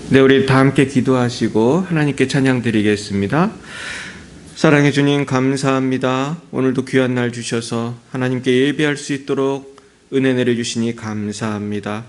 네, 우리 다 함께 기도하시고 하나님께 찬양 드리겠습니다. 사랑해 주님 감사합니다. 오늘도 귀한 날 주셔서 하나님께 예배할 수 있도록 은혜 내려주시니 감사합니다.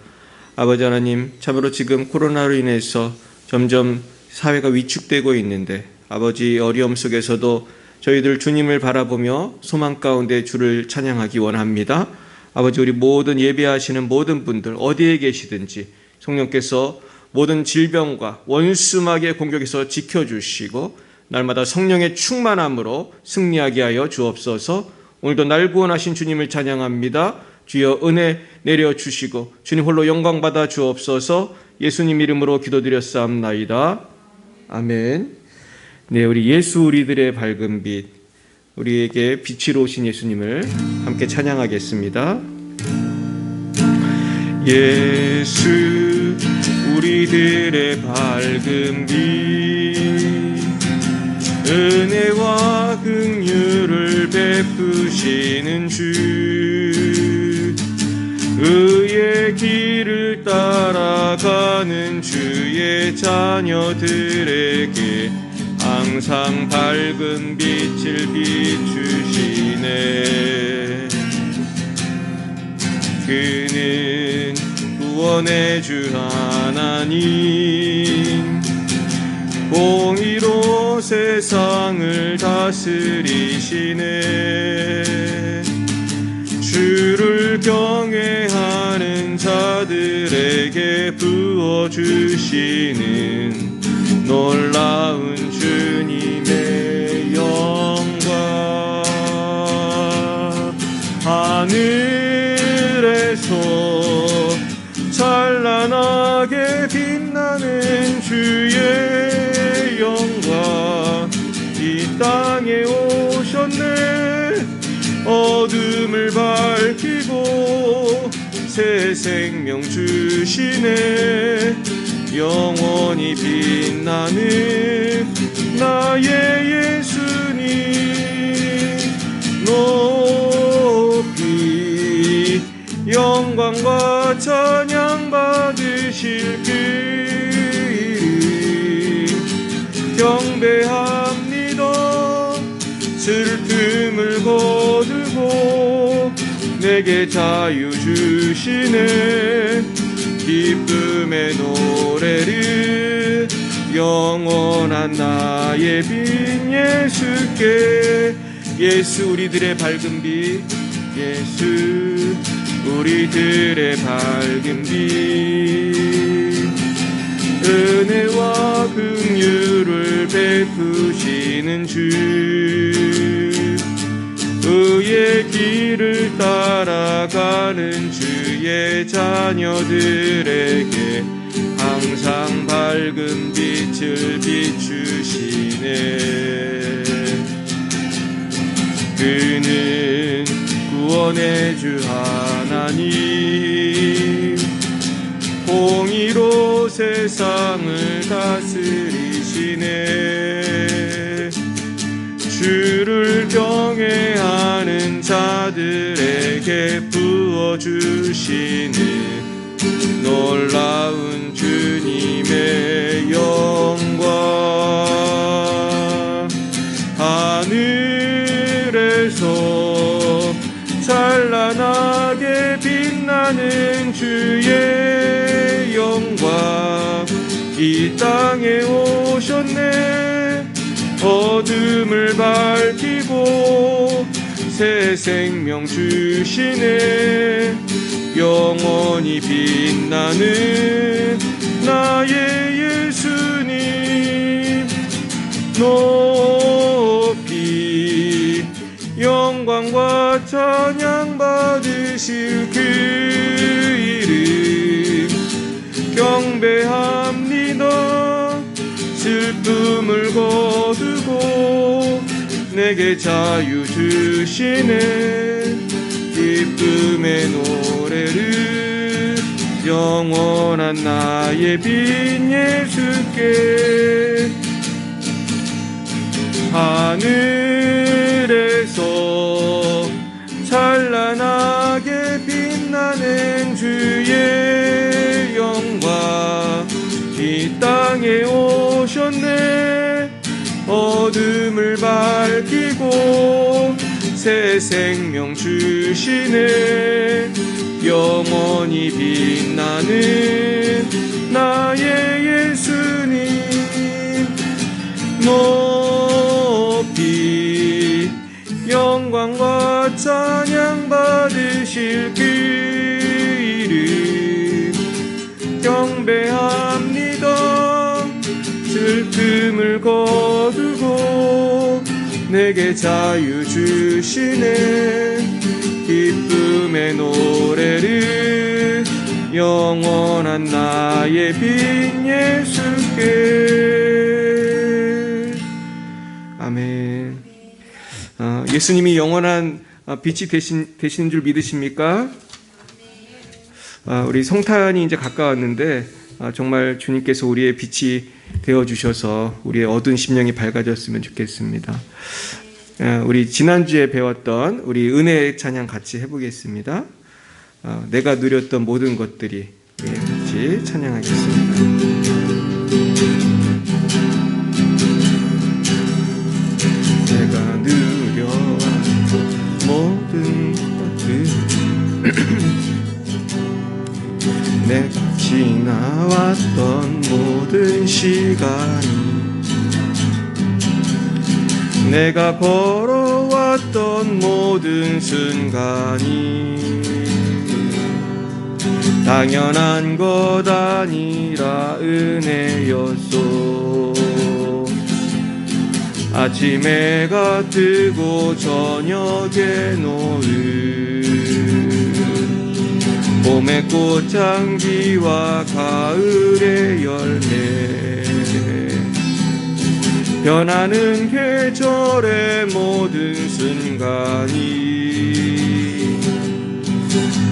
아버지 하나님, 참으로 지금 코로나로 인해서 점점 사회가 위축되고 있는데 아버지 어려움 속에서도 저희들 주님을 바라보며 소망 가운데 주를 찬양하기 원합니다. 아버지, 우리 모든 예배하시는 모든 분들 어디에 계시든지 성령께서 모든 질병과 원수막의 공격에서 지켜주시고 날마다 성령의 충만함으로 승리하게 하여 주옵소서. 오늘도 날 구원하신 주님을 찬양합니다. 주여 은혜 내려주시고 주님 홀로 영광 받아 주옵소서. 예수님 이름으로 기도드렸사옵나이다. 아멘. 네, 우리 예수 우리들의 밝은 빛, 우리에게 빛으로 오신 예수님을 함께 찬양하겠습니다. 예수 우리들의 밝은 빛, 은혜와 긍휼을 베푸시는 주, 의의 길을 따라가는 주의 자녀들에게 항상 밝은 빛을 비추시네. 그는 구원의 주 하나님, 공의로 세상을 다스리시네. 주를 경외하는 자들에게 부어주시는 놀라운 주님의 영광. 하늘에서 찬란하게 빛나는 주의 영광, 이 땅에 오셨네. 어둠을 밝히고 새 생명 주시네. 영원히 빛나는 나의 예수님, 높이 영광과 찬양 받으실 그 이름 경배합니다. 슬픔을 거두고 내게 자유 주시네. 기쁨의 노래를 영원한 나의 빈 예수께. 예수 우리들의 밝은 빛, 예수 우리들의 밝은 빛, 은혜와 긍휼을 베푸시는 주, 의의 길을 따라가는 주의 자녀들에게 항상 밝은 빛을 비추시네. 그는 구원의 주 하나님, 공의로 세상을 다스리시네. 주를 경외하는 자들에게 부어주시는 놀라운 주님의 영광. 하늘에서 찬란하게 빛나는 주의 영광, 이 땅에 오셨네. 어둠을 밝히고 새 생명 주시네. 영원히 빛나는 나의 예수님, 높이 영광과 찬양 받으실 그 이름 경배합니다. 슬픔을 거두고 내게 자유 주시네. 기쁨의 노래를 영원한 나의 빈 예수께. 하늘에서 찬란하게 빛나는 주의 영광, 이 이 땅에 오셨네. 어둠을 밝히고 새 생명 주시네. 영원히 빛나는 나의 예수님 높이 영광과 찬양 받으실 그 이름 경배합니다. 슬픔을 거두고 내게 자유 주시네. 기쁨의 노래를 영원한 나의 빈 예수께. 아멘. 예수님이 영원한 빛이 되시는 줄 믿으십니까? 우리 성탄이 이제 가까웠는데 정말 주님께서 우리의 빛이 되어주셔서 우리의 어두운 심령이 밝아졌으면 좋겠습니다. 우리 지난주에 배웠던 우리 은혜의 찬양 같이 해보겠습니다. 내가 누렸던 모든 것들이 같이 찬양하겠습니다. 내가 누려왔던 모든 것들 내가 지나왔던 모든 시간이 내가 걸어왔던 모든 순간이 당연한 것 아니라 은혜였소. 아침에가 뜨고 저녁에 노을 봄의 꽃향기와 가을의 열매 변하는 계절의 모든 순간이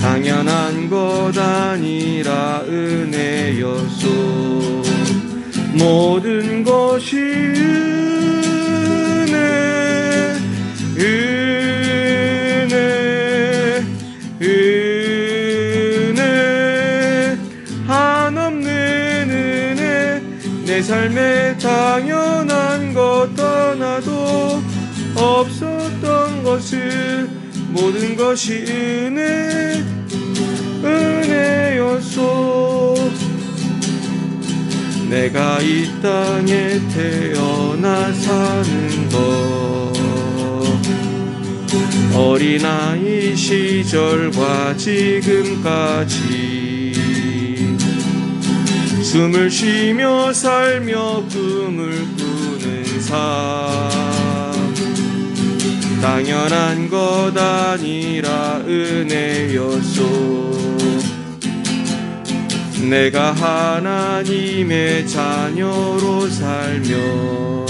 당연한 것 아니라 은혜였소. 모든 것이 은혜 은혜 은혜 한없는 은혜 내 삶에 당연한 것 하나도 없었던 것을 모든 것이 은혜였소. 내가 이 땅에 태어나 사는 것 어린아이 시절과 지금까지 숨을 쉬며 살며 꿈을 꾸는 삶 당연한 것 아니라 은혜였소. 내가 하나님의 자녀로 살며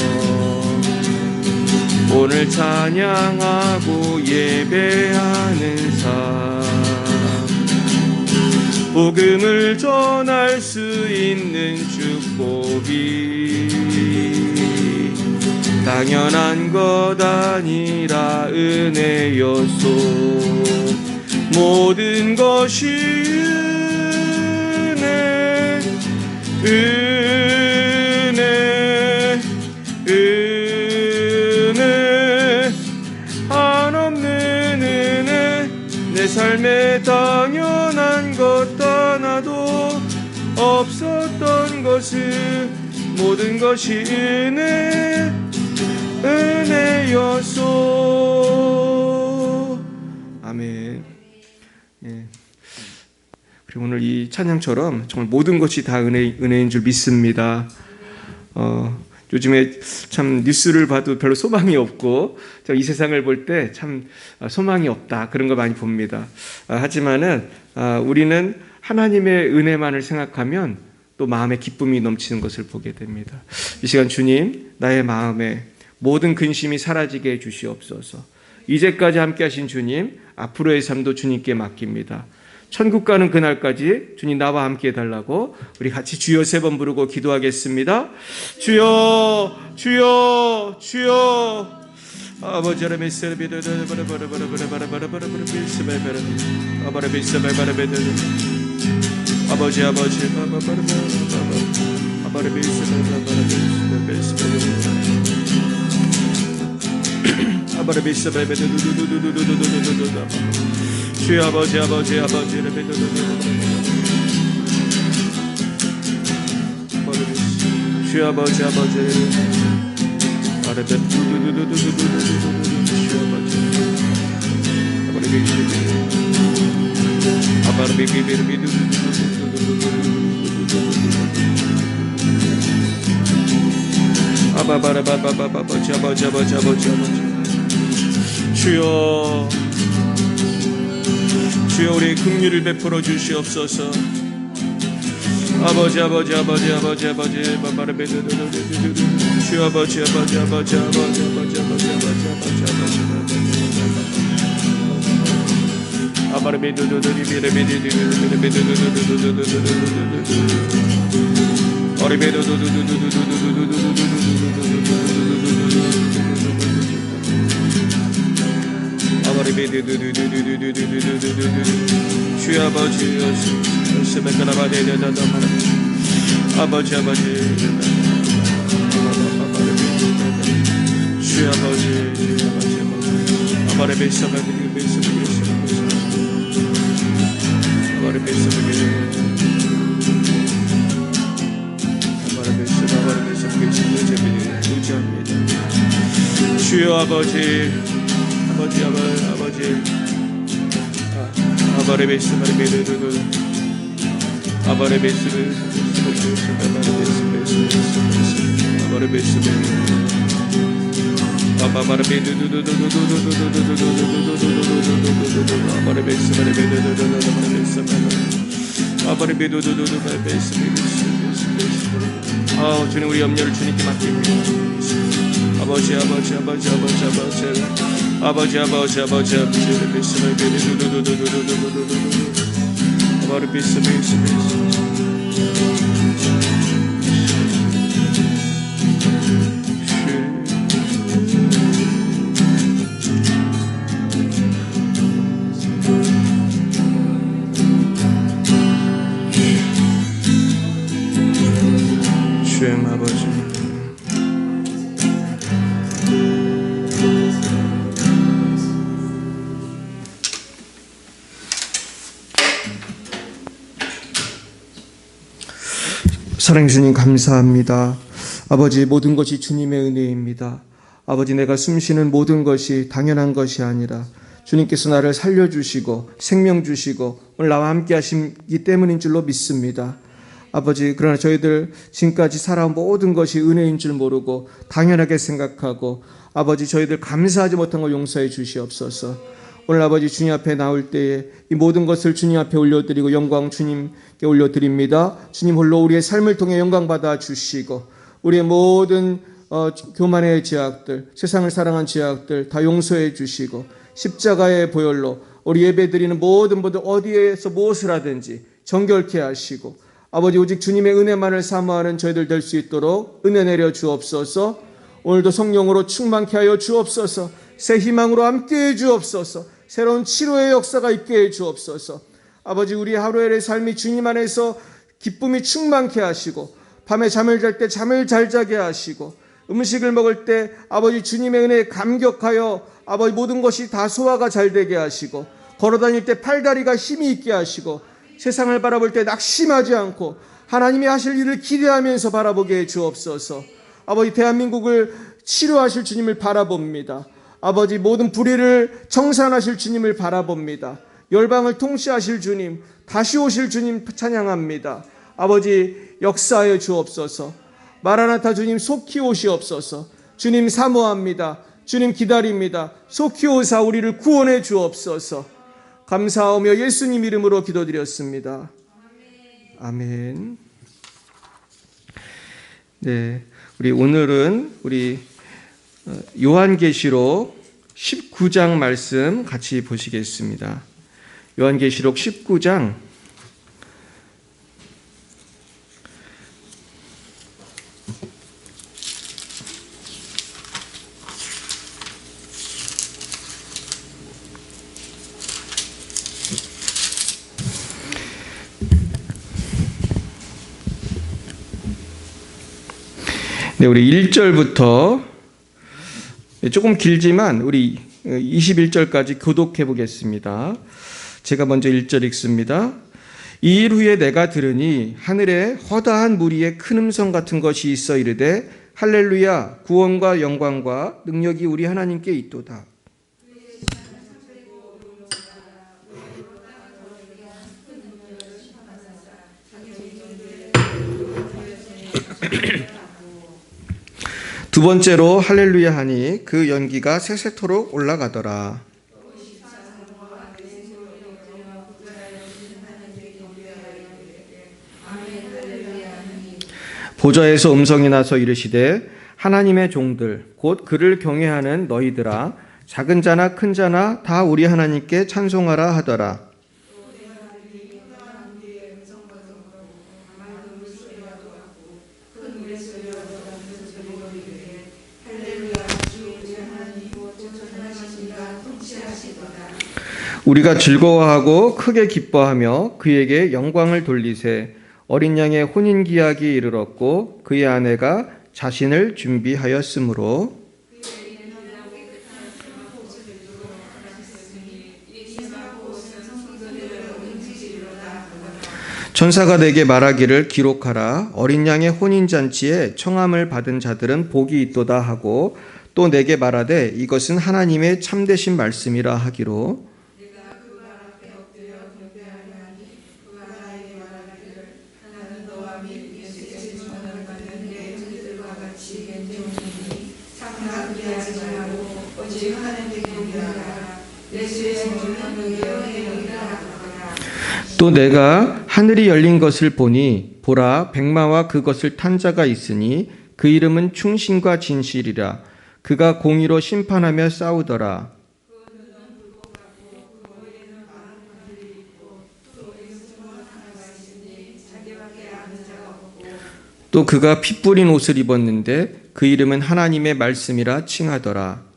오늘 찬양하고 예배하는 삶 복음을 전할 수 있는 축복이 당연한 것 아니라 은혜였소. 모든 것이 은혜 은혜 한없는 은혜 내 삶에 당연한 것 하나도 없었던 것을 모든 것이 은혜였소. 아멘. 예. 그리고 오늘 이 찬양처럼 정말 모든 것이 다 은혜인 줄 믿습니다. 요즘에 참 뉴스를 봐도 별로 소망이 없고 이 세상을 볼 때 참 소망이 없다 그런 거 많이 봅니다. 하지만은 우리는 하나님의 은혜만을 생각하면 또 마음에 기쁨이 넘치는 것을 보게 됩니다. 이 시간 주님 나의 마음에 모든 근심이 사라지게 해 주시옵소서. 이제까지 함께 하신 주님 앞으로의 삶도 주님께 맡깁니다. 천국 가는 그날까지 주님 나와 함께 해달라고 우리 같이 주여 3번 부르고 기도하겠습니다. 주여 주여 주여. 아버지 아버지 주여 아버지 주여 아버지 주여 우리 긍휼을 베풀어 주시옵소서. 아버지 주여 아버지 주님 우리 염려를 주님께 맡깁니다. 주님 아버지 사랑해 주님 감사합니다. 아버지 모든 것이 주님의 은혜입니다. 아버지 내가 숨쉬는 모든 것이 당연한 것이 아니라 주님께서 나를 살려주시고 생명 주시고 오늘 나와 함께 하시기 때문인 줄로 믿습니다. 아버지 그러나 저희들 지금까지 살아온 모든 것이 은혜인 줄 모르고 당연하게 생각하고 아버지 저희들 감사하지 못한 걸 용서해 주시옵소서. 오늘 아버지 주님 앞에 나올 때에 이 모든 것을 주님 앞에 올려드리고 영광 주님께 올려드립니다. 주님 홀로 우리의 삶을 통해 영광 받아 주시고 우리의 모든 교만의 죄악들, 세상을 사랑한 죄악들 다 용서해 주시고 십자가의 보혈로 우리 예배드리는 모든 분들 어디에서 무엇을 하든지 정결케 하시고 아버지 오직 주님의 은혜만을 사모하는 저희들 될 수 있도록 은혜 내려 주옵소서. 오늘도 성령으로 충만케 하여 주옵소서. 새 희망으로 함께해 주옵소서. 새로운 치료의 역사가 있게 해 주옵소서. 아버지 우리 하루의 삶이 주님 안에서 기쁨이 충만케 하시고 밤에 잠을 잘 때 잠을 잘 자게 하시고 음식을 먹을 때 아버지 주님의 은혜에 감격하여 아버지 모든 것이 다 소화가 잘 되게 하시고 걸어다닐 때 팔다리가 힘이 있게 하시고 세상을 바라볼 때 낙심하지 않고 하나님이 하실 일을 기대하면서 바라보게 해 주옵소서. 아버지 대한민국을 치료하실 주님을 바라봅니다. 아버지 모든 불의를 청산하실 주님을 바라봅니다. 열방을 통치하실 주님, 다시 오실 주님 찬양합니다. 아버지 역사하여 주옵소서. 마라나타 주님 속히 오시옵소서. 주님 사모합니다. 주님 기다립니다. 속히 오사 우리를 구원해 주옵소서. 감사하며 예수님 이름으로 기도드렸습니다. 아멘. 네, 우리 오늘은 우리 요한계시록 19장 말씀 같이 보시겠습니다. 요한계시록 19장 네, 우리 1절부터 조금 길지만 우리 21절까지 교독해 보겠습니다. 제가 먼저 1절 읽습니다. 이 일 후에 내가 들으니 하늘에 허다한 무리의 큰 음성 같은 것이 있어 이르되 할렐루야 구원과 영광과 능력이 우리 하나님께 있도다. 두 번째로 할렐루야 하니 그 연기가 세세토록 올라가더라. 보좌에서 음성이 나서 이르시되 하나님의 종들 곧 그를 경외하는 너희들아 작은 자나 큰 자나 다 우리 하나님께 찬송하라 하더라. 우리가 즐거워하고 크게 기뻐하며 그에게 영광을 돌리세. 어린 양의 혼인기약이 이르렀고 그의 아내가 자신을 준비하였으므로 천사가 내게 말하기를 기록하라. 어린 양의 혼인잔치에 청함을 받은 자들은 복이 있도다 하고 또 내게 말하되 이것은 하나님의 참되신 말씀이라 하기로 또 내가 하늘이 열린 것을 보니 보라 백마와 그것을 탄 자가 있으니 그 이름은 충신과 진실이라. 그가 공의로 심판하며 싸우더라. 또 그가 피 뿌린 옷을 입었는데 그 이름은 하나님의 말씀이라 칭하더라.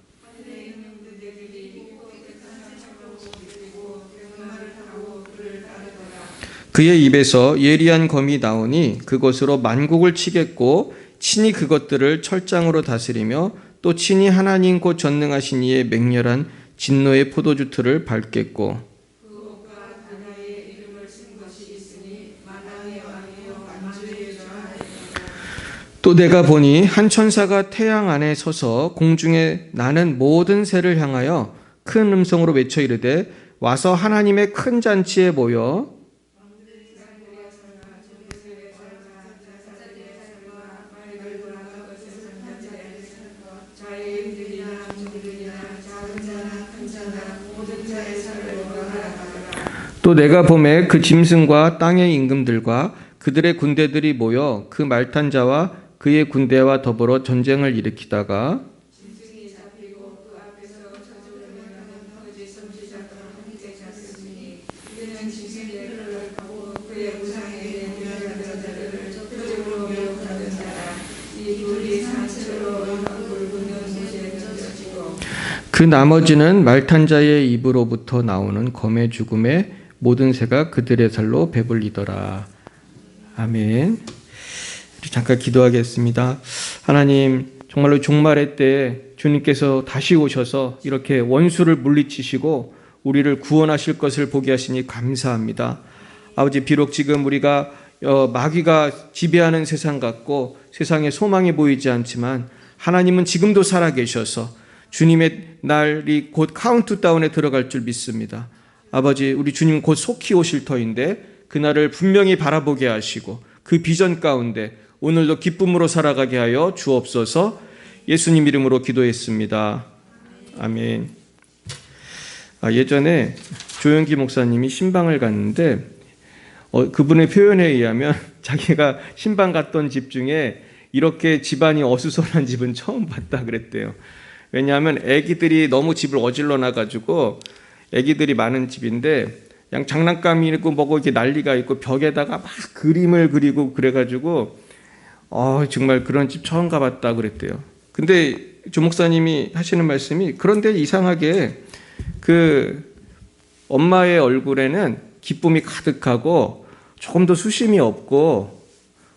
그의 입에서 예리한 검이 나오니 그것으로 만국을 치겠고 친히 그것들을 철장으로 다스리며 또 친히 하나님 곧 전능하신 이의 맹렬한 진노의 포도주 틀을 밟겠고 또 내가 보니 한 천사가 태양 안에 서서 공중에 나는 모든 새를 향하여 큰 음성으로 외쳐 이르되 와서 하나님의 큰 잔치에 모여 또 내가 보매 그 짐승과 땅의 임금들과 그들의 군대들이 모여 그 말탄 자와 그의 군대와 더불어 전쟁을 일으키다가 그 나머지는 말탄 자의 입으로부터 나오는 검의 죽음에 모든 새가 그들의 살로 배불리더라. 아멘. 잠깐 기도하겠습니다. 하나님, 정말로 종말의 때 주님께서 다시 오셔서 이렇게 원수를 물리치시고 우리를 구원하실 것을 보게 하시니 감사합니다. 아버지, 비록 지금 우리가 마귀가 지배하는 세상 같고 세상에 소망이 보이지 않지만 하나님은 지금도 살아계셔서 주님의 날이 곧 카운트다운에 들어갈 줄 믿습니다. 아버지, 우리 주님 곧 속히 오실 터인데 그날을 분명히 바라보게 하시고 그 비전 가운데 오늘도 기쁨으로 살아가게 하여 주옵소서. 예수님 이름으로 기도했습니다. 아멘. 예전에 조영기 목사님이 신방을 갔는데 그분의 표현에 의하면 자기가 신방 갔던 집 중에 이렇게 집안이 어수선한 집은 처음 봤다 그랬대요. 왜냐하면 아기들이 너무 집을 어질러 놔가지고 아기들이 많은 집인데 그냥 장난감이 있고 뭐고 이렇게 난리가 있고 벽에다가 막 그림을 그리고 그래가지고 정말 그런 집 처음 가봤다 그랬대요. 근데 조 목사님이 하시는 말씀이 그런데 이상하게 그 엄마의 얼굴에는 기쁨이 가득하고 조금 더 수심이 없고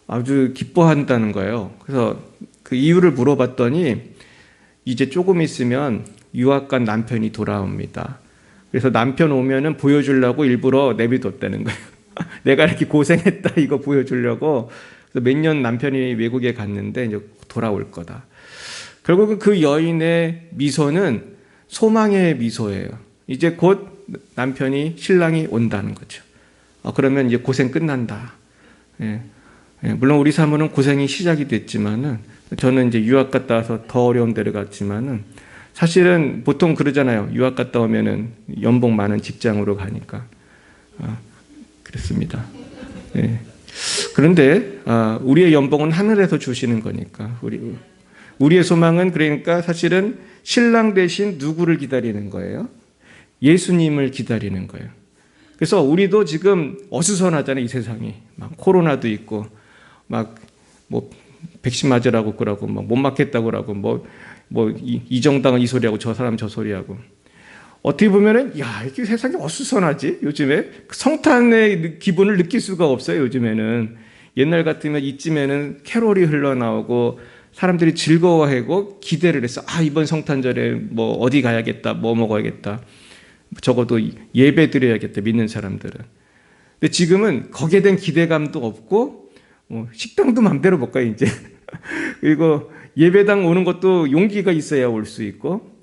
아주 기뻐한다는 거예요. 그래서 그 이유를 물어봤더니 이제 조금 있으면 유학 간 남편이 돌아옵니다. 그래서 남편 오면은 보여주려고 일부러 내비뒀다는 거예요. 내가 이렇게 고생했다 이거 보여주려고. 그래서 몇 년 남편이 외국에 갔는데 이제 돌아올 거다. 결국은 그 여인의 미소는 소망의 미소예요. 이제 곧 남편이 신랑이 온다는 거죠. 그러면 이제 고생 끝난다. 예. 예, 물론 우리 사모는 고생이 시작이 됐지만은 저는 이제 유학 갔다 와서 더 어려운 데를 갔지만은 사실은 보통 그러잖아요. 유학 갔다 오면은 연봉 많은 직장으로 가니까. 그렇습니다. 예. 그런데 우리의 연봉은 하늘에서 주시는 거니까 우리의 소망은 그러니까 사실은 신랑 대신 누구를 기다리는 거예요? 예수님을 기다리는 거예요. 그래서 우리도 지금 어수선하잖아요. 이 세상이 막 코로나도 있고 막 뭐 백신 맞으라고 그러고 막 못 맞겠다고 그러고 이 정당은 이 소리하고 저 사람 저 소리하고 어떻게 보면은 야 이게 세상이 어수선하지 요즘에 성탄의 기분을 느낄 수가 없어요. 요즘에는 옛날 같으면 이쯤에는 캐롤이 흘러나오고 사람들이 즐거워하고 기대를 했어. 이번 성탄절에 뭐 어디 가야겠다, 뭐 먹어야겠다, 적어도 예배 드려야겠다 믿는 사람들은. 근데 지금은 거기에 대한 기대감도 없고 식당도 맘대로 못 가요 이제. 그리고 예배당 오는 것도 용기가 있어야 올 수 있고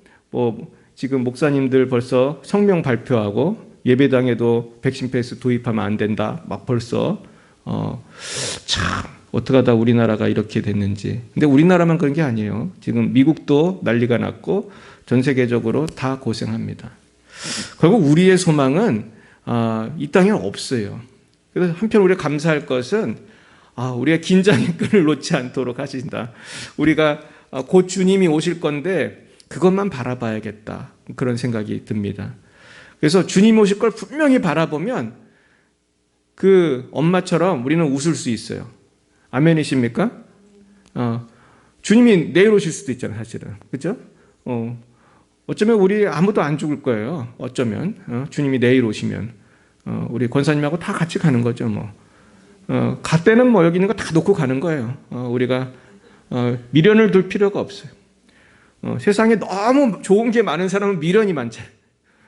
지금 목사님들 벌써 성명 발표하고 예배당에도 백신 패스 도입하면 안 된다 막 벌써 참 어떡하다 우리나라가 이렇게 됐는지. 근데 우리나라만 그런 게 아니에요. 지금 미국도 난리가 났고 전 세계적으로 다 고생합니다. 결국 우리의 소망은 이 땅에 없어요. 그래서 한편 우리가 감사할 것은 우리가 긴장의 끈을 놓지 않도록 하신다. 우리가 곧 주님이 오실 건데 그것만 바라봐야겠다. 그런 생각이 듭니다. 그래서 주님 오실 걸 분명히 바라보면 그 엄마처럼 우리는 웃을 수 있어요. 아멘이십니까? 주님이 내일 오실 수도 있잖아요, 사실은. 그죠? 어쩌면 우리 아무도 안 죽을 거예요. 어쩌면. 주님이 내일 오시면. 우리 권사님하고 다 같이 가는 거죠, 뭐. 갈 때는 여기 있는 거 다 놓고 가는 거예요. 우리가 미련을 둘 필요가 없어요. 세상에 너무 좋은 게 많은 사람은 미련이 많잖아요.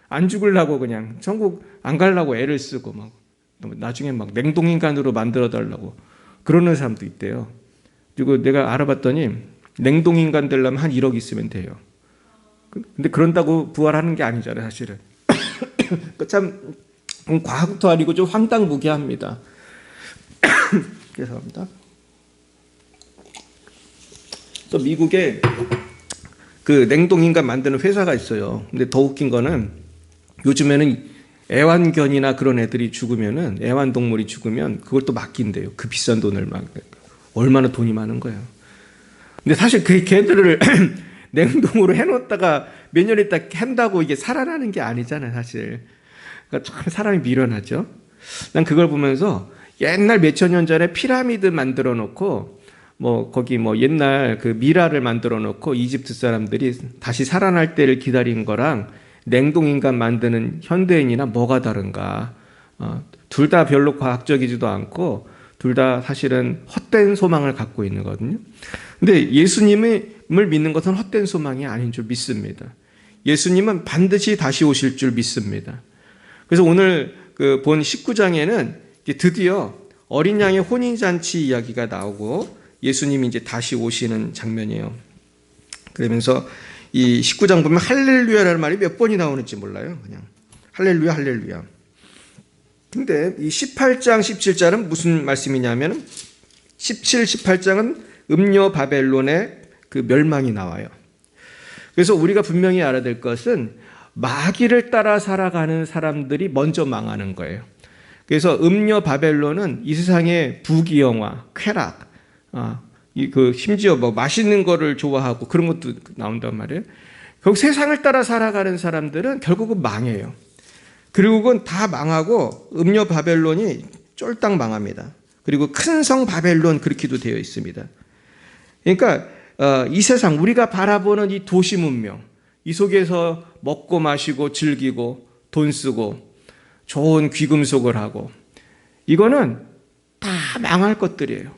안 죽으려고 그냥 천국 안 가려고 애를 쓰고 나중에 냉동인간으로 만들어달라고 그러는 사람도 있대요. 그리고 내가 알아봤더니 냉동인간 되려면 한 1억 있으면 돼요. 근데 그런다고 부활하는 게 아니잖아요, 사실은. 참 과학도 아니고 좀 황당무계합니다. 죄송합니다. 또 미국에 그 냉동인간 만드는 회사가 있어요. 근데 더 웃긴 거는 요즘에는 애완견이나 그런 애들이 죽으면은 애완동물이 죽으면 그걸 또 맡긴대요. 그 비싼 돈을 얼마나 돈이 많은 거예요. 근데 사실 그 개들을 냉동으로 해놓다가 몇 년 있다 한다고 이게 살아나는 게 아니잖아요, 사실. 그러니까 참 사람이 미련하죠. 난 그걸 보면서 옛날 몇천 년 전에 피라미드 만들어 놓고 거기 옛날 그 미라를 만들어 놓고 이집트 사람들이 다시 살아날 때를 기다린 거랑 냉동인간 만드는 현대인이나 뭐가 다른가. 둘 다 별로 과학적이지도 않고 둘 다 사실은 헛된 소망을 갖고 있는 거거든요. 근데 예수님을 믿는 것은 헛된 소망이 아닌 줄 믿습니다. 예수님은 반드시 다시 오실 줄 믿습니다. 그래서 오늘 그 본 19장에는 드디어 어린 양의 혼인잔치 이야기가 나오고 예수님이 이제 다시 오시는 장면이에요. 그러면서 이 19장 보면 할렐루야라는 말이 몇 번이 나오는지 몰라요. 그냥 할렐루야, 할렐루야. 근데 이 18장, 17장은 무슨 말씀이냐면 17, 18장은 음녀 바벨론의 그 멸망이 나와요. 그래서 우리가 분명히 알아야 될 것은 마귀를 따라 살아가는 사람들이 먼저 망하는 거예요. 그래서 음녀 바벨론은 이 세상의 부귀영화, 쾌락, 심지어 맛있는 거를 좋아하고 그런 것도 나온단 말이에요. 결국 세상을 따라 살아가는 사람들은 결국은 망해요. 결국은 다 망하고 음녀 바벨론이 쫄딱 망합니다. 그리고 큰 성 바벨론 그렇게도 되어 있습니다. 그러니까 이 세상 우리가 바라보는 이 도시 문명, 이 속에서 먹고 마시고 즐기고 돈 쓰고 좋은 귀금속을 하고 이거는 다 망할 것들이에요.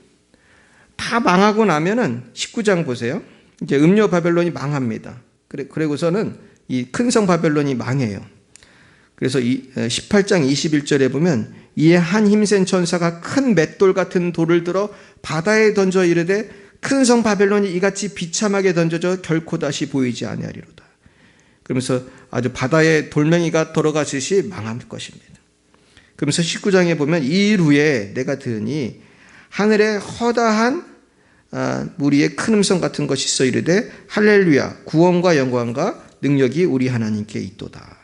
다 망하고 나면은 19장 보세요. 이제 음녀 바벨론이 망합니다. 그리고서는 이 큰 성 바벨론이 망해요. 그래서 18장 21절에 보면 이에 한 힘센 천사가 큰 맷돌 같은 돌을 들어 바다에 던져 이르되 큰 성 바벨론이 이같이 비참하게 던져져 결코 다시 보이지 아니하리로다. 그러면서 아주 바다에 돌멩이가 들어가듯이 망할 것입니다. 그러면서 19장에 보면 이 일 후에 내가 들으니 하늘에 허다한 무리의 큰 음성 같은 것이 있어 이르되 할렐루야 구원과 영광과 능력이 우리 하나님께 있도다.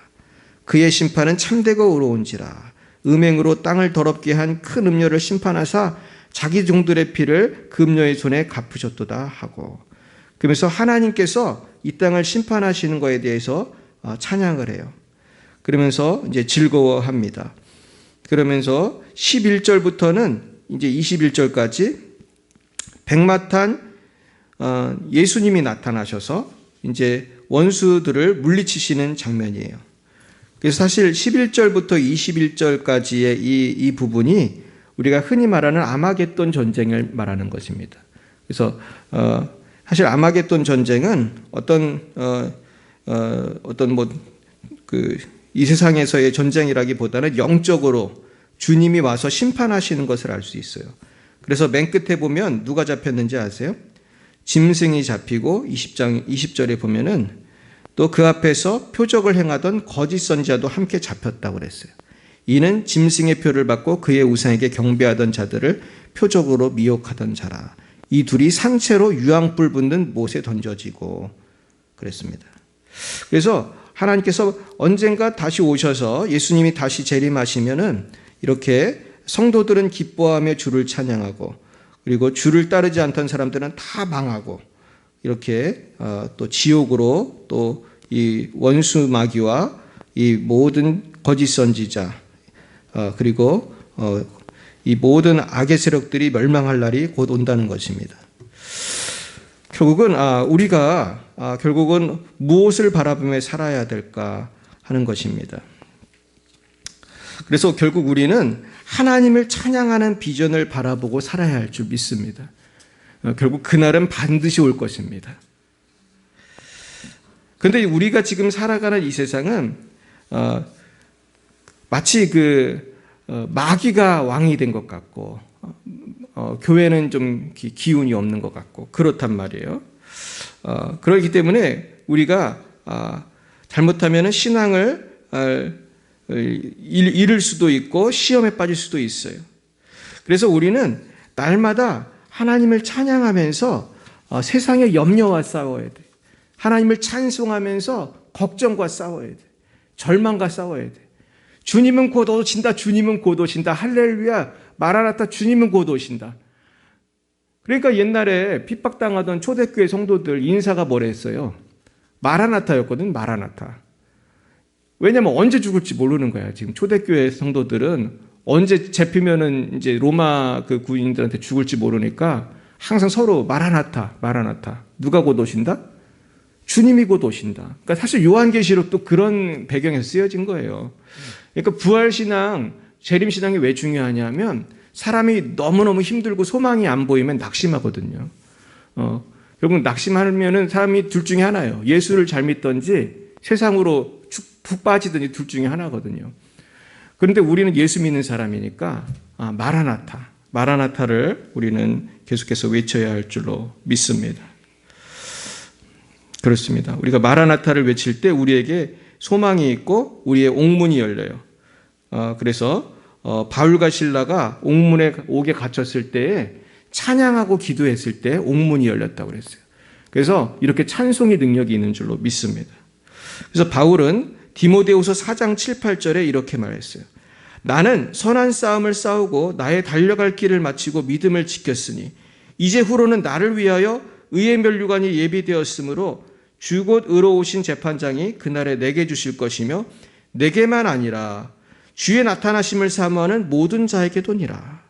그의 심판은 참되고 의로운지라. 음행으로 땅을 더럽게 한 큰 음녀를 심판하사 자기 종들의 피를 그 음녀의 손에 갚으셨도다 하고, 그러면서 하나님께서 이 땅을 심판하시는 것에 대해서 찬양을 해요. 그러면서 이제 즐거워합니다. 그러면서 11절부터는 이제 21절까지 백마탄 예수님이 나타나셔서 이제 원수들을 물리치시는 장면이에요. 그래서 사실 11절부터 21절까지의 이 부분이 우리가 흔히 말하는 아마겟돈 전쟁을 말하는 것입니다. 그래서 사실 아마겟돈 전쟁은 이 세상에서의 전쟁이라기보다는 영적으로 주님이 와서 심판하시는 것을 알 수 있어요. 그래서 맨 끝에 보면 누가 잡혔는지 아세요? 짐승이 잡히고 20절에 보면은 또 그 앞에서 표적을 행하던 거짓 선지자도 함께 잡혔다고 그랬어요. 이는 짐승의 표를 받고 그의 우상에게 경배하던 자들을 표적으로 미혹하던 자라. 이 둘이 상체로 유황불 붙는 못에 던져지고 그랬습니다. 그래서 하나님께서 언젠가 다시 오셔서 예수님이 다시 재림하시면은 이렇게 성도들은 기뻐하며 주를 찬양하고, 그리고 주를 따르지 않던 사람들은 다 망하고, 이렇게 또 지옥으로 또 이 원수 마귀와 이 모든 거짓 선지자 그리고 이 모든 악의 세력들이 멸망할 날이 곧 온다는 것입니다. 결국은 우리가 결국은 무엇을 바라보며 살아야 될까 하는 것입니다. 그래서 결국 우리는 하나님을 찬양하는 비전을 바라보고 살아야 할 줄 믿습니다. 결국 그날은 반드시 올 것입니다. 그런데 우리가 지금 살아가는 이 세상은 마치 마귀가 왕이 된 것 같고 교회는 좀 기운이 없는 것 같고 그렇단 말이에요. 그렇기 때문에 우리가 잘못하면 신앙을 잃을 수도 있고 시험에 빠질 수도 있어요. 그래서 우리는 날마다 하나님을 찬양하면서 세상의 염려와 싸워야 돼. 하나님을 찬송하면서 걱정과 싸워야 돼. 절망과 싸워야 돼. 주님은 곧 오신다. 주님은 곧 오신다. 할렐루야. 마라나타. 주님은 곧 오신다. 그러니까 옛날에 핍박당하던 초대교회 성도들 인사가 뭐라 했어요? 마라나타였거든. 마라나타. 왜냐면 언제 죽을지 모르는 거야. 지금 초대교회 성도들은 언제 잡히면은 이제 로마 그 군인들한테 죽을지 모르니까 항상 서로 마라나타, 마라나타. 누가 곧 오신다? 주님이 곧 오신다. 그러니까 사실 요한계시록도 그런 배경에서 쓰여진 거예요. 그러니까 부활신앙, 재림신앙이 왜 중요하냐면 사람이 너무너무 힘들고 소망이 안 보이면 낙심하거든요. 결국 낙심하면은 사람이 둘 중에 하나예요. 예수를 잘 믿든지 세상으로 푹 빠지든지 둘 중에 하나거든요. 그런데 우리는 예수 믿는 사람이니까 마라나타, 마라나타를 우리는 계속해서 외쳐야 할 줄로 믿습니다. 그렇습니다. 우리가 마라나타를 외칠 때 우리에게 소망이 있고 우리의 옥문이 열려요. 그래서 바울과 실라가 옥문에 옥에 갇혔을 때에 찬양하고 기도했을 때 옥문이 열렸다고 그랬어요. 그래서 이렇게 찬송의 능력이 있는 줄로 믿습니다. 그래서 바울은 디모데후서 4장 7, 8절에 이렇게 말했어요. 나는 선한 싸움을 싸우고 나의 달려갈 길을 마치고 믿음을 지켰으니 이제 후로는 나를 위하여 의의 면류관이 예비되었으므로 주 곧 의로우신 재판장이 그날에 내게 주실 것이며 내게만 아니라 주의 나타나심을 사모하는 모든 자에게도니라.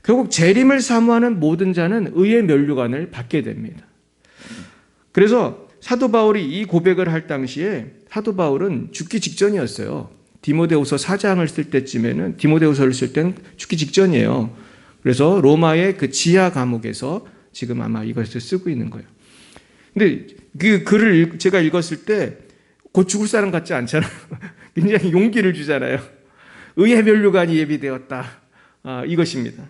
결국 재림을 사모하는 모든 자는 의의 면류관을 받게 됩니다. 그래서 사도 바울이 이 고백을 할 당시에 사도 바울은 죽기 직전이었어요. 디모데후서 4장을 쓸 때쯤에는 디모데후서를 쓸 때는 죽기 직전이에요. 그래서 로마의 그 지하 감옥에서 지금 아마 이것을 쓰고 있는 거예요. 근데 그 글을 제가 읽었을 때 곧 죽을 사람 같지 않잖아요. 굉장히 용기를 주잖아요. 의의 면류관이 예비되었다. 이것입니다.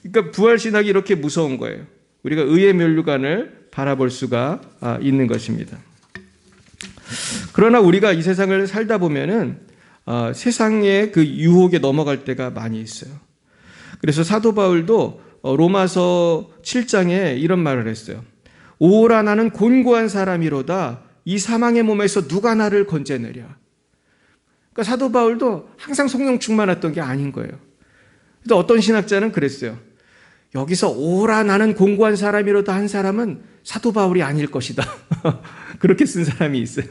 그러니까 부활신학이 이렇게 무서운 거예요. 우리가 의의 면류관을 바라볼 수가 있는 것입니다. 그러나 우리가 이 세상을 살다 보면은 세상의 그 유혹에 넘어갈 때가 많이 있어요. 그래서 사도 바울도 로마서 7장에 이런 말을 했어요. 오라 나는 곤고한 사람이로다. 이 사망의 몸에서 누가 나를 건져내랴. 그러니까 사도 바울도 항상 성령 충만했던 게 아닌 거예요. 그래서 어떤 신학자는 그랬어요. 여기서 오라 나는 곤고한 사람이로다 한 사람은 사도 바울이 아닐 것이다. 그렇게 쓴 사람이 있어요.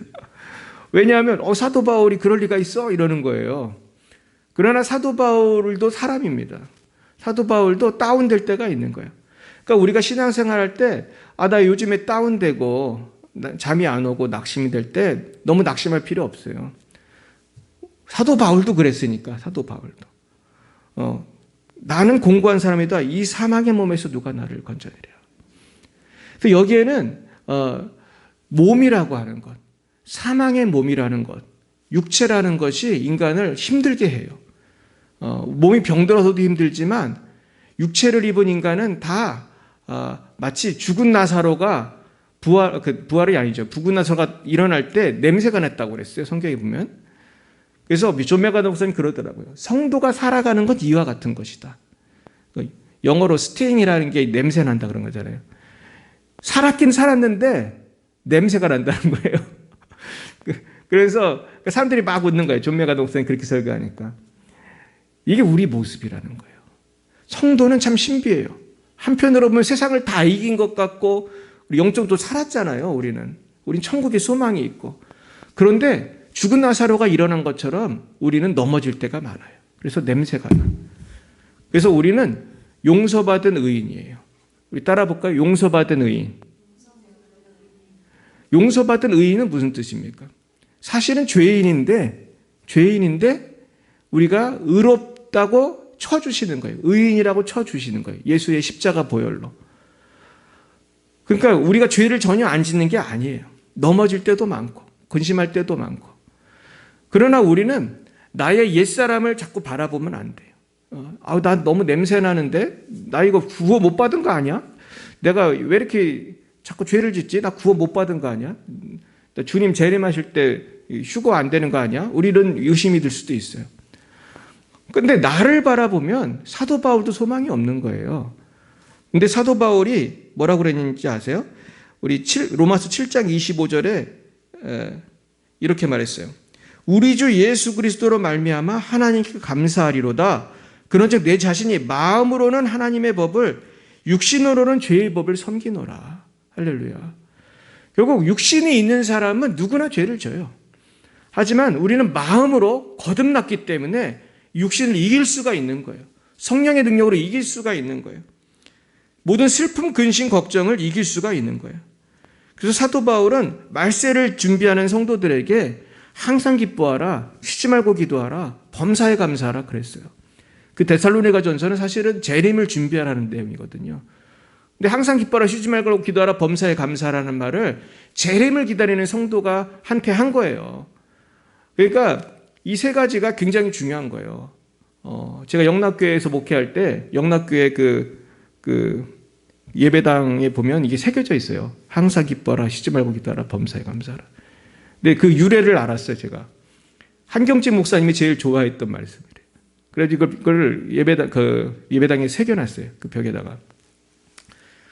왜냐하면 사도 바울이 그럴 리가 있어? 이러는 거예요. 그러나 사도 바울도 사람입니다. 사도 바울도 다운될 때가 있는 거예요. 그러니까 우리가 신앙생활 할 때 나 요즘에 다운되고 잠이 안 오고 낙심이 될 때 너무 낙심할 필요 없어요. 사도 바울도 그랬으니까. 사도 바울도 나는 공고한 사람이다. 이 사망의 몸에서 누가 나를 건져내랴. 그래서 여기에는 몸이라고 하는 것, 사망의 몸이라는 것, 육체라는 것이 인간을 힘들게 해요. 몸이 병들어서도 힘들지만 육체를 입은 인간은 다 마치 죽은 나사로가 부활이 아니죠. 죽은 나사로가 일어날 때 냄새가 났다고 그랬어요. 성경에 보면. 그래서 존 맥가더 목사님 그러더라고요. 성도가 살아가는 건 이와 같은 것이다. 영어로 스팅이라는 게 냄새 난다 그런 거잖아요. 살았긴 살았는데 냄새가 난다는 거예요. 그래서 사람들이 막 웃는 거예요. 존 맥가더 목사님 그렇게 설교하니까. 이게 우리 모습이라는 거예요. 성도는 참 신비해요. 한편으로 보면 세상을 다 이긴 것 같고 우리 영적도 살았잖아요. 우린 천국에 소망이 있고. 그런데 죽은 나사로가 일어난 것처럼 우리는 넘어질 때가 많아요. 그래서 냄새가 나. 그래서 우리는 용서받은 의인이에요. 우리 따라 볼까요? 용서받은 의인. 용서받은 의인은 무슨 뜻입니까? 사실은 죄인인데 우리가 의롭다고 쳐주시는 거예요. 의인이라고 쳐주시는 거예요. 예수의 십자가 보혈로. 그러니까 우리가 죄를 전혀 안 짓는 게 아니에요. 넘어질 때도 많고 근심할 때도 많고. 그러나 우리는 나의 옛사람을 자꾸 바라보면 안 돼요. 나 너무 냄새 나는데? 나 이거 구원 못 받은 거 아니야? 내가 왜 이렇게 자꾸 죄를 짓지? 나 구원 못 받은 거 아니야? 주님 재림하실 때 휴거 안 되는 거 아니야? 우리는 의심이 들 수도 있어요. 근데 나를 바라보면 사도 바울도 소망이 없는 거예요. 근데 사도 바울이 뭐라고 그랬는지 아세요? 우리 로마서 7장 25절에 이렇게 말했어요. 우리 주 예수 그리스도로 말미암아 하나님께 감사하리로다. 그런즉 내 자신이 마음으로는 하나님의 법을 육신으로는 죄의 법을 섬기노라. 할렐루야. 결국 육신이 있는 사람은 누구나 죄를 져요. 하지만 우리는 마음으로 거듭났기 때문에 육신을 이길 수가 있는 거예요. 성령의 능력으로 이길 수가 있는 거예요. 모든 슬픔, 근심, 걱정을 이길 수가 있는 거예요. 그래서 사도 바울은 말세를 준비하는 성도들에게 항상 기뻐하라, 쉬지 말고 기도하라, 범사에 감사하라 그랬어요. 그 데살로니가 전서는 사실은 재림을 준비하라는 내용이거든요. 근데 항상 기뻐하라, 쉬지 말고 기도하라, 범사에 감사하라는 말을 재림을 기다리는 성도가 한테 한 거예요. 그러니까 이 세 가지가 굉장히 중요한 거예요. 제가 영락교회에서 목회할 때 영락교회 그 예배당에 보면 이게 새겨져 있어요. 항상 기뻐하라, 쉬지 말고 기도하라, 범사에 감사하라. 근데 그 유래를 알았어요, 제가. 한경직 목사님이 제일 좋아했던 말씀이래요. 그래서 이걸 예배당에 새겨놨어요. 그 벽에다가.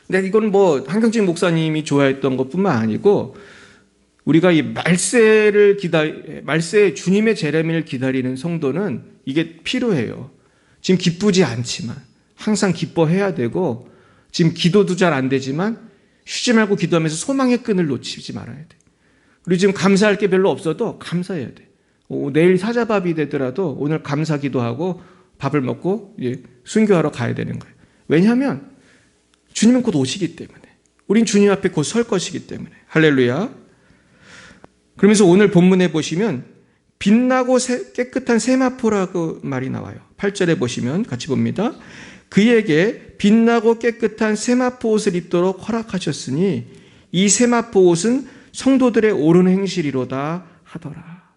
근데 이건 뭐 한경직 목사님이 좋아했던 것뿐만 아니고 우리가 이 말세에 주님의 재림을 기다리는 성도는 이게 필요해요. 지금 기쁘지 않지만 항상 기뻐해야 되고 지금 기도도 잘 안 되지만 쉬지 말고 기도하면서 소망의 끈을 놓치지 말아야 돼. 그리고 지금 감사할 게 별로 없어도 감사해야 돼. 내일 사자밥이 되더라도 오늘 감사 기도하고 밥을 먹고 순교하러 가야 되는 거예요. 왜냐하면 주님은 곧 오시기 때문에. 우린 주님 앞에 곧 설 것이기 때문에. 할렐루야. 그러면서 오늘 본문에 보시면 빛나고 깨끗한 세마포라고 말이 나와요. 8절에 보시면 같이 봅니다. 그에게 빛나고 깨끗한 세마포 옷을 입도록 허락하셨으니 이 세마포 옷은 성도들의 옳은 행실이로다 하더라.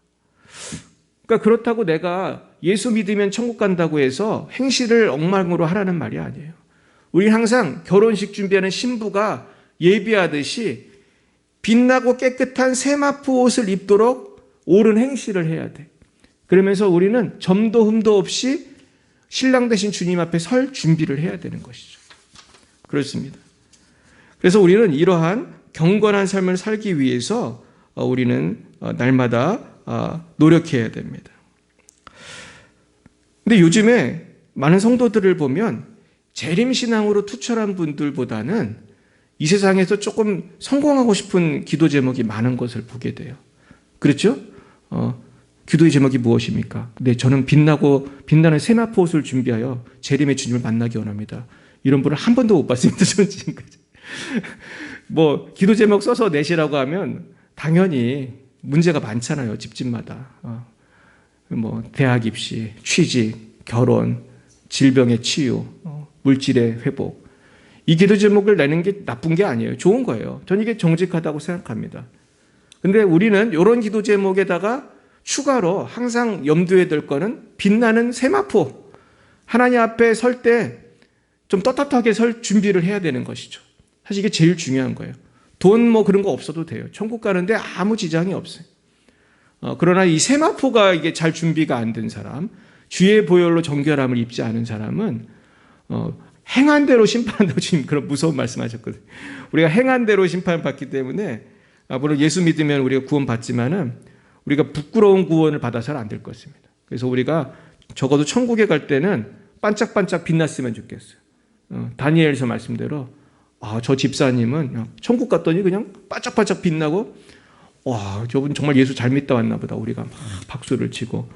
그러니까 그렇다고 내가 예수 믿으면 천국 간다고 해서 행실을 엉망으로 하라는 말이 아니에요. 우리 항상 결혼식 준비하는 신부가 예비하듯이 빛나고 깨끗한 세마포 옷을 입도록 옳은 행실을 해야 돼. 그러면서 우리는 점도 흠도 없이 신랑 되신 주님 앞에 설 준비를 해야 되는 것이죠. 그렇습니다. 그래서 우리는 이러한 경건한 삶을 살기 위해서 우리는 날마다 노력해야 됩니다. 근데 요즘에 많은 성도들을 보면 재림신앙으로 투철한 분들보다는 이 세상에서 조금 성공하고 싶은 기도 제목이 많은 것을 보게 돼요. 그렇죠? 기도의 제목이 무엇입니까? 네, 저는 빛나는 세마포 옷을 준비하여 재림의 주님을 만나기 원합니다. 이런 분을 한 번도 못 봤습니다. 저는 지금까지. 뭐 기도 제목 써서 내시라고 하면 당연히 문제가 많잖아요. 집집마다. 뭐 대학 입시, 취직, 결혼, 질병의 치유, 물질의 회복. 이 기도 제목을 내는 게 나쁜 게 아니에요. 좋은 거예요. 저는 이게 정직하다고 생각합니다. 근데 우리는 이런 기도 제목에다가 추가로 항상 염두에 둘 거는 빛나는 세마포. 하나님 앞에 설 때 좀 떳떳하게 설 준비를 해야 되는 것이죠. 사실 이게 제일 중요한 거예요. 돈 뭐 그런 거 없어도 돼요. 천국 가는데 아무 지장이 없어요. 그러나 이 세마포가 이게 잘 준비가 안 된 사람, 주의 보혈로 정결함을 입지 않은 사람은 행한 대로 심판한다고 지금 그런 무서운 말씀하셨거든요. 우리가 행한 대로 심판을 받기 때문에 물론 예수 믿으면 우리가 구원 받지만은 우리가 부끄러운 구원을 받아서는 안 될 것입니다. 그래서 우리가 적어도 천국에 갈 때는 반짝반짝 빛났으면 좋겠어요. 다니엘서 말씀대로 저 집사님은 천국 갔더니 그냥 반짝반짝 빛나고 와, 저분 정말 예수 잘 믿다 왔나 보다. 우리가 막 박수를 치고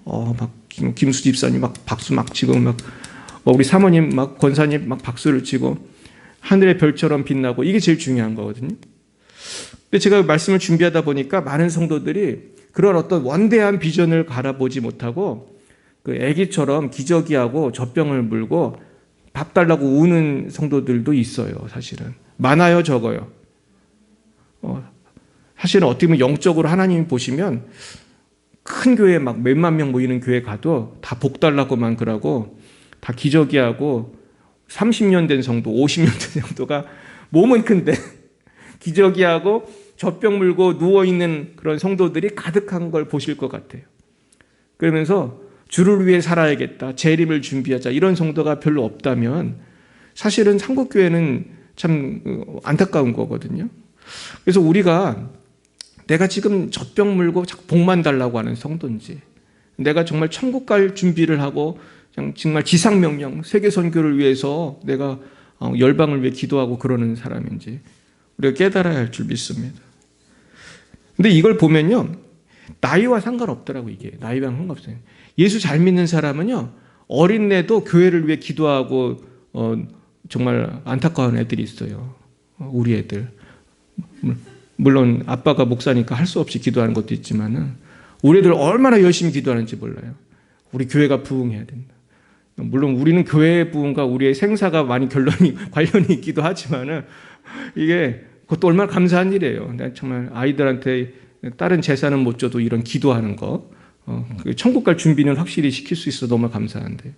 막 김수 집사님 막 박수 막 치고 막 우리 사모님 막 권사님 막 박수를 치고 하늘의 별처럼 빛나고 이게 제일 중요한 거거든요. 근데 제가 말씀을 준비하다 보니까 많은 성도들이 그런 어떤 원대한 비전을 바라보지 못하고 그 아기처럼 기저귀하고 젖병을 물고 밥 달라고 우는 성도들도 있어요. 사실은 많아요, 적어요. 사실은 어떻게 보면 영적으로 하나님이 보시면 큰 교회 막 몇만 명 모이는 교회 가도 다 복 달라고만 그러고 다 기저귀하고 30년 된 성도, 50년 된 성도가 몸은 큰데 기저귀하고 젖병 물고 누워있는 그런 성도들이 가득한 걸 보실 것 같아요. 그러면서 주를 위해 살아야겠다, 재림을 준비하자 이런 성도가 별로 없다면 사실은 한국교회는 참 안타까운 거거든요. 그래서 우리가 내가 지금 젖병 물고 자꾸 복만 달라고 하는 성도인지, 내가 정말 천국 갈 준비를 하고 정말 지상명령, 세계선교를 위해서 내가 열방을 위해 기도하고 그러는 사람인지 우리가 깨달아야 할 줄 믿습니다. 근데 이걸 보면요, 나이와 상관없더라고. 이게 나이와 상관없어요. 예수 잘 믿는 사람은요, 어린애도 교회를 위해 기도하고 정말 안타까운 애들이 있어요. 우리 애들. 물론 아빠가 목사니까 할 수 없이 기도하는 것도 있지만은 우리 애들 얼마나 열심히 기도하는지 몰라요. 우리 교회가 부흥해야 된다. 물론 우리는 교회의 부흥과 우리의 생사가 많이 관련이 있기도 하지만은 이게 그것도 얼마나 감사한 일이에요. 정말 아이들한테 다른 재산은 못 줘도 이런 기도하는 거, 천국 갈 준비는 확실히 시킬 수 있어서 너무 감사한데.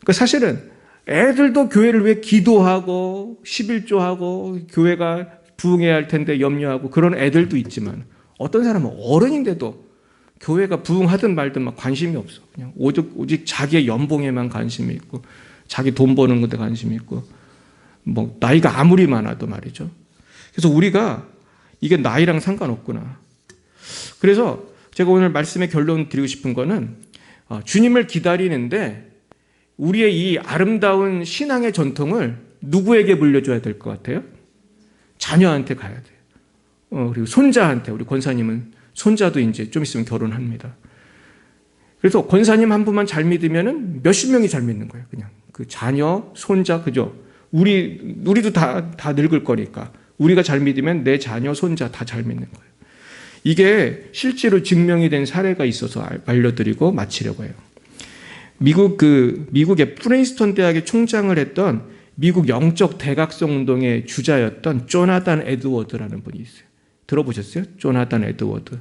그러니까 사실은 애들도 교회를 위해 기도하고 11조하고 교회가 부흥해야 할 텐데 염려하고 그런 애들도 있지만 어떤 사람은 어른인데도 교회가 부흥하든 말든 막 관심이 없어. 그냥 오직 자기의 연봉에만 관심이 있고 자기 돈 버는 것에 관심이 있고 뭐 나이가 아무리 많아도 말이죠. 그래서 우리가 이게 나이랑 상관없구나. 그래서 제가 오늘 말씀의 결론 드리고 싶은 거는 주님을 기다리는데 우리의 이 아름다운 신앙의 전통을 누구에게 물려줘야 될 것 같아요? 자녀한테 가야 돼요. 그리고 손자한테, 우리 권사님은 손자도 이제 좀 있으면 결혼합니다. 그래서 권사님 한 분만 잘 믿으면은 몇십 명이 잘 믿는 거예요. 그냥 그 자녀, 손자, 그죠? 우리도 다 늙을 거니까 우리가 잘 믿으면 내 자녀, 손자 다 잘 믿는 거예요. 이게 실제로 증명이 된 사례가 있어서 알려드리고 마치려고 해요. 미국의 프린스턴 대학의 총장을 했던 미국 영적 대각성 운동의 주자였던 조나단 에드워드라는 분이 있어요. 들어보셨어요? 조나단 에드워드.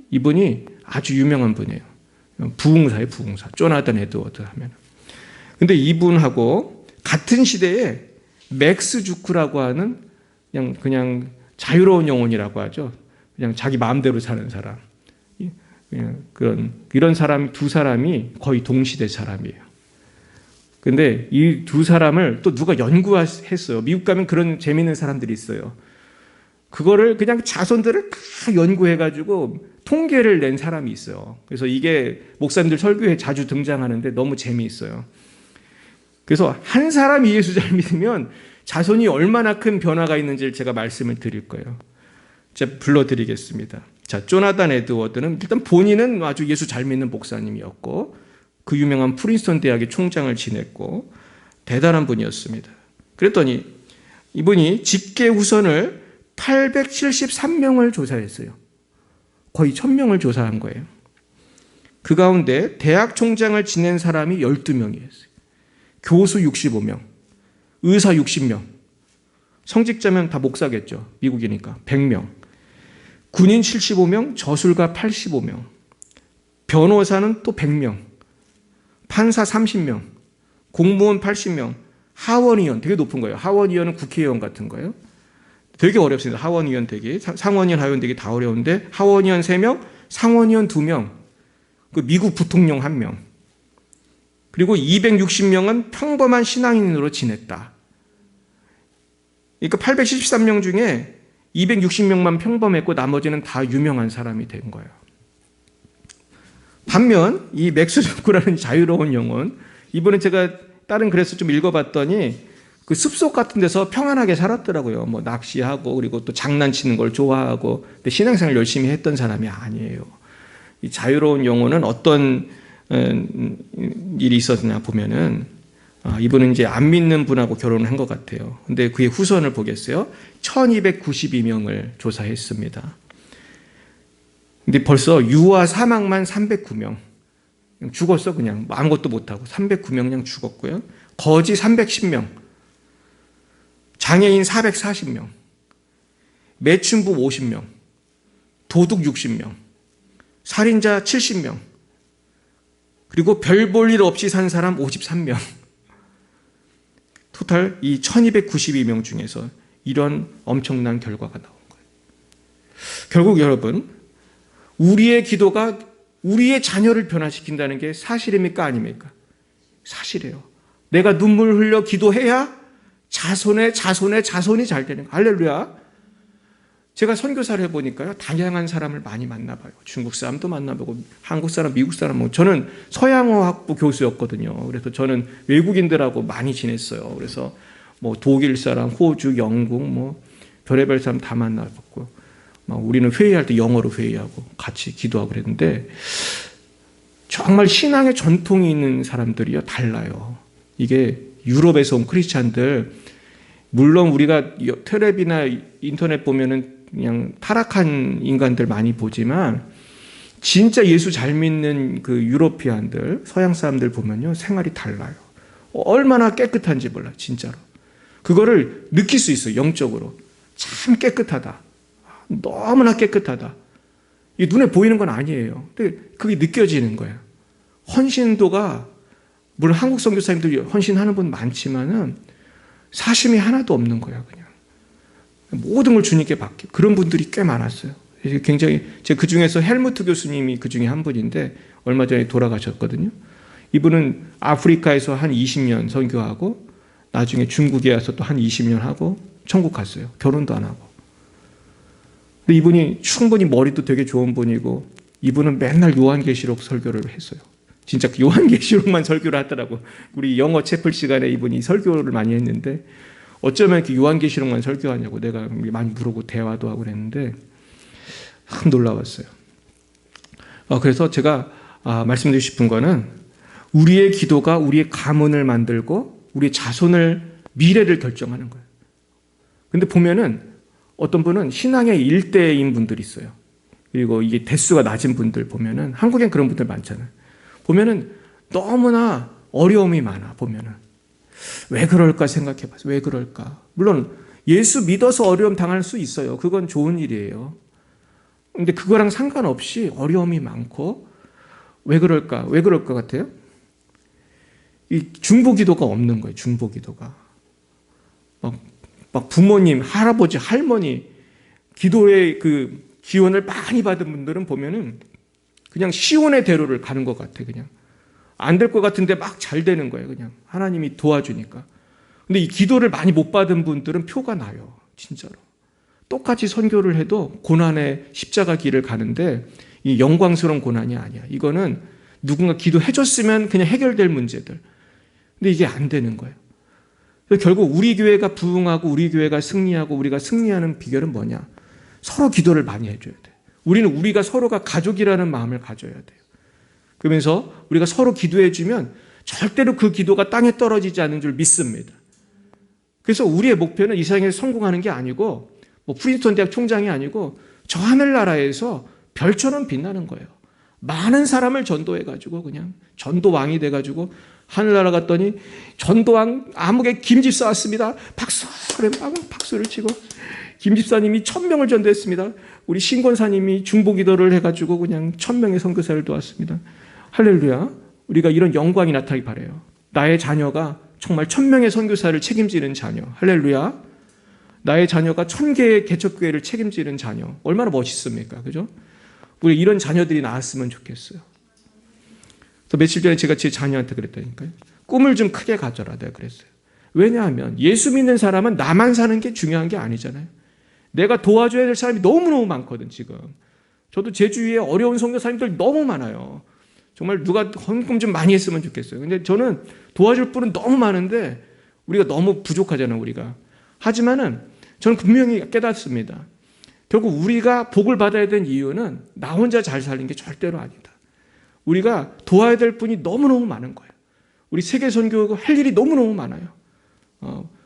이분이 아주 유명한 분이에요. 부흥사예요, 부흥사. 조나단 에드워드 하면. 근데 이분하고 같은 시대에 맥스 주크라고 하는 그냥 자유로운 영혼이라고 하죠. 그냥 자기 마음대로 사는 사람. 이런 사람 두 사람이 거의 동시대 사람이에요. 근데 이 두 사람을 또 누가 연구했어요. 미국 가면 그런 재미있는 사람들이 있어요. 그거를 그냥 자손들을 다 연구해가지고 통계를 낸 사람이 있어요. 그래서 이게 목사님들 설교에 자주 등장하는데 너무 재미있어요. 그래서 한 사람이 예수 잘 믿으면 자손이 얼마나 큰 변화가 있는지를 제가 말씀을 드릴 거예요. 제가 불러드리겠습니다. 자, 조나단 에드워드는 일단 본인은 아주 예수 잘 믿는 목사님이었고 그 유명한 프린스턴 대학의 총장을 지냈고 대단한 분이었습니다. 그랬더니 이분이 직계 후손을 873명을 조사했어요. 거의 1000명을 조사한 거예요. 그 가운데 대학 총장을 지낸 사람이 12명이었어요. 교수 65명, 의사 60명, 성직자면 다 목사겠죠. 미국이니까 100명, 군인 75명, 저술가 85명, 변호사는 또 100명, 판사 30명, 공무원 80명, 하원의원, 되게 높은 거예요. 하원의원은 국회의원 같은 거예요. 되게 어렵습니다. 하원의원 되기. 상원의원, 하원의원 되기 다 어려운데 하원의원 3명, 상원의원 2명, 그 미국 부통령 1명, 그리고 260명은 평범한 신앙인으로 지냈다. 그러니까 873명 중에 260명만 평범했고 나머지는 다 유명한 사람이 된 거예요. 반면 이 맥스 주크라는 자유로운 영혼, 이번에 제가 다른 글에서 좀 읽어봤더니 그 숲속 같은 데서 평안하게 살았더라고요. 뭐 낚시하고 그리고 또 장난치는 걸 좋아하고, 근데 신앙생활 열심히 했던 사람이 아니에요. 이 자유로운 영혼은 어떤 일이 있었냐 보면은 이분은 이제 안 믿는 분하고 결혼을 한 것 같아요. 근데 그의 후손을 보겠어요. 1292명을 조사했습니다. 근데 벌써 유아 사망만 309명. 죽었어, 그냥. 아무것도 못하고. 309명 그냥 죽었고요. 거지 310명. 장애인 440명. 매춘부 50명. 도둑 60명. 살인자 70명. 그리고 별 볼 일 없이 산 사람 53명. 토탈 이 1292명 중에서 이런 엄청난 결과가 나온 거예요. 결국 여러분, 우리의 기도가 우리의 자녀를 변화시킨다는 게 사실입니까? 아닙니까? 사실이에요. 내가 눈물 흘려 기도해야 자손이 잘 되는 거예요. 할렐루야. 제가 선교사를 해보니까요, 다양한 사람을 많이 만나봐요. 중국 사람도 만나보고, 한국 사람, 미국 사람, 저는 서양어 학부 교수였거든요. 그래서 저는 외국인들하고 많이 지냈어요. 그래서 독일 사람, 호주, 영국, 별의별 사람 다 만나봤고, 우리는 회의할 때 영어로 회의하고 같이 기도하고 그랬는데, 정말 신앙의 전통이 있는 사람들이요, 달라요. 이게 유럽에서 온 크리스찬들, 물론 우리가 텔레비나 인터넷 보면은 그냥 타락한 인간들 많이 보지만 진짜 예수 잘 믿는 그 유로피안들, 서양 사람들 보면요, 생활이 달라요. 얼마나 깨끗한지 몰라, 진짜로. 그거를 느낄 수 있어요, 영적으로. 참 깨끗하다. 너무나 깨끗하다. 이게 눈에 보이는 건 아니에요. 근데 그게 느껴지는 거예요. 헌신도가, 물론 한국 선교사님들이 헌신하는 분 많지만은 사심이 하나도 없는 거예요, 그냥. 모든 걸 주님께 받기. 그런 분들이 꽤 많았어요. 굉장히, 제가 그 중에서 헬무트 교수님이 그 중에 한 분인데, 얼마 전에 돌아가셨거든요. 이분은 아프리카에서 한 20년 선교하고, 나중에 중국에 와서 또 한 20년 하고, 천국 갔어요. 결혼도 안 하고. 근데 이분이 충분히 머리도 되게 좋은 분이고, 이분은 맨날 요한계시록 설교를 했어요. 진짜 요한계시록만 설교를 하더라고. 우리 영어 채플 시간에 이분이 설교를 많이 했는데, 어쩌면 이렇게 요한계시록만 설교하냐고 내가 많이 물어보고 대화도 하고 그랬는데 참 놀라웠어요. 그래서 제가 말씀드리고 싶은 거는, 우리의 기도가 우리의 가문을 만들고 우리의 자손을, 미래를 결정하는 거예요. 근데 보면은 어떤 분은 신앙의 일대인 분들이 있어요. 그리고 이게 대수가 낮은 분들 보면은, 한국엔 그런 분들 많잖아요. 보면은 너무나 어려움이 많아 보면은. 왜 그럴까 생각해 봐서 왜 그럴까? 물론 예수 믿어서 어려움 당할 수 있어요. 그건 좋은 일이에요. 근데 그거랑 상관없이 어려움이 많고 왜 그럴까? 왜 그럴 것 같아요? 이 중보기도가 없는 거예요. 중보기도가. 막 부모님, 할아버지, 할머니 기도의 그 기원을 많이 받은 분들은 보면은 그냥 시온의 대로를 가는 것 같아. 그냥 안 될 것 같은데 막 잘 되는 거예요. 그냥 하나님이 도와주니까. 근데 이 기도를 많이 못 받은 분들은 표가 나요. 진짜로. 똑같이 선교를 해도 고난의 십자가 길을 가는데 이 영광스러운 고난이 아니야. 이거는 누군가 기도해줬으면 그냥 해결될 문제들. 근데 이게 안 되는 거예요. 그래서 결국 우리 교회가 부흥하고 우리 교회가 승리하고 우리가 승리하는 비결은 뭐냐? 서로 기도를 많이 해줘야 돼. 우리는 우리가 서로가 가족이라는 마음을 가져야 돼요. 그러면서 우리가 서로 기도해주면 절대로 그 기도가 땅에 떨어지지 않는 줄 믿습니다. 그래서 우리의 목표는 이 세상에서 성공하는 게 아니고 뭐 프린스턴 대학 총장이 아니고 저 하늘나라에서 별처럼 빛나는 거예요. 많은 사람을 전도해가지고 그냥 전도왕이 돼가지고 하늘나라 갔더니 전도왕 암흑에 김집사 왔습니다. 박수! 그래 막 박수를 치고 김집사님이 1000명을 전도했습니다. 우리 신권사님이 중보기도를 해가지고 그냥 1000명의 선교사를 도왔습니다. 할렐루야. 우리가 이런 영광이 나타나기 바라요. 나의 자녀가 정말 1000명의 선교사를 책임지는 자녀. 할렐루야. 나의 자녀가 1000개의 개척교회를 책임지는 자녀. 얼마나 멋있습니까? 그죠? 우리 이런 자녀들이 나왔으면 좋겠어요. 또 며칠 전에 제가 제 자녀한테 그랬다니까요. 꿈을 좀 크게 가져라. 내가 그랬어요. 왜냐하면 예수 믿는 사람은 나만 사는 게 중요한 게 아니잖아요. 내가 도와줘야 될 사람이 너무너무 많거든 지금. 저도 제 주위에 어려운 선교사님들 너무 많아요. 정말 누가 헌금 좀 많이 했으면 좋겠어요. 근데 저는 도와줄 분은 너무 많은데 우리가 너무 부족하잖아요. 우리가. 하지만은 저는 분명히 깨닫습니다. 결국 우리가 복을 받아야 되는 이유는 나 혼자 잘 사는 게 절대로 아니다. 우리가 도와야 될 분이 너무너무 많은 거예요. 우리 세계 선교 할 일이 너무너무 많아요.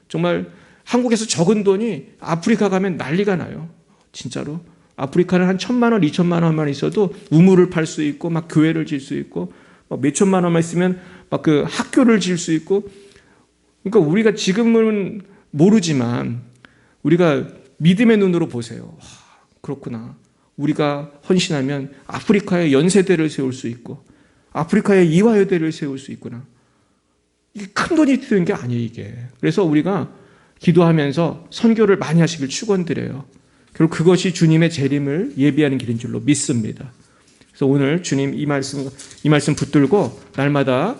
정말 한국에서 적은 돈이 아프리카 가면 난리가 나요. 진짜로. 아프리카는 한 1000만 원, 2000만 원만 있어도 우물을 팔 수 있고 막 교회를 질 수 있고 막 몇천만 원만 있으면 막 그 학교를 질 수 있고. 그러니까 우리가 지금은 모르지만 우리가 믿음의 눈으로 보세요. 와, 그렇구나. 우리가 헌신하면 아프리카의 연세대를 세울 수 있고 아프리카의 이화여대를 세울 수 있구나. 이게 큰 돈이 드는 게 아니에요. 이게. 그래서 우리가 기도하면서 선교를 많이 하시길 축원드려요. 결국 그것이 주님의 재림을 예비하는 길인 줄로 믿습니다. 그래서 오늘 주님 이 말씀 붙들고 날마다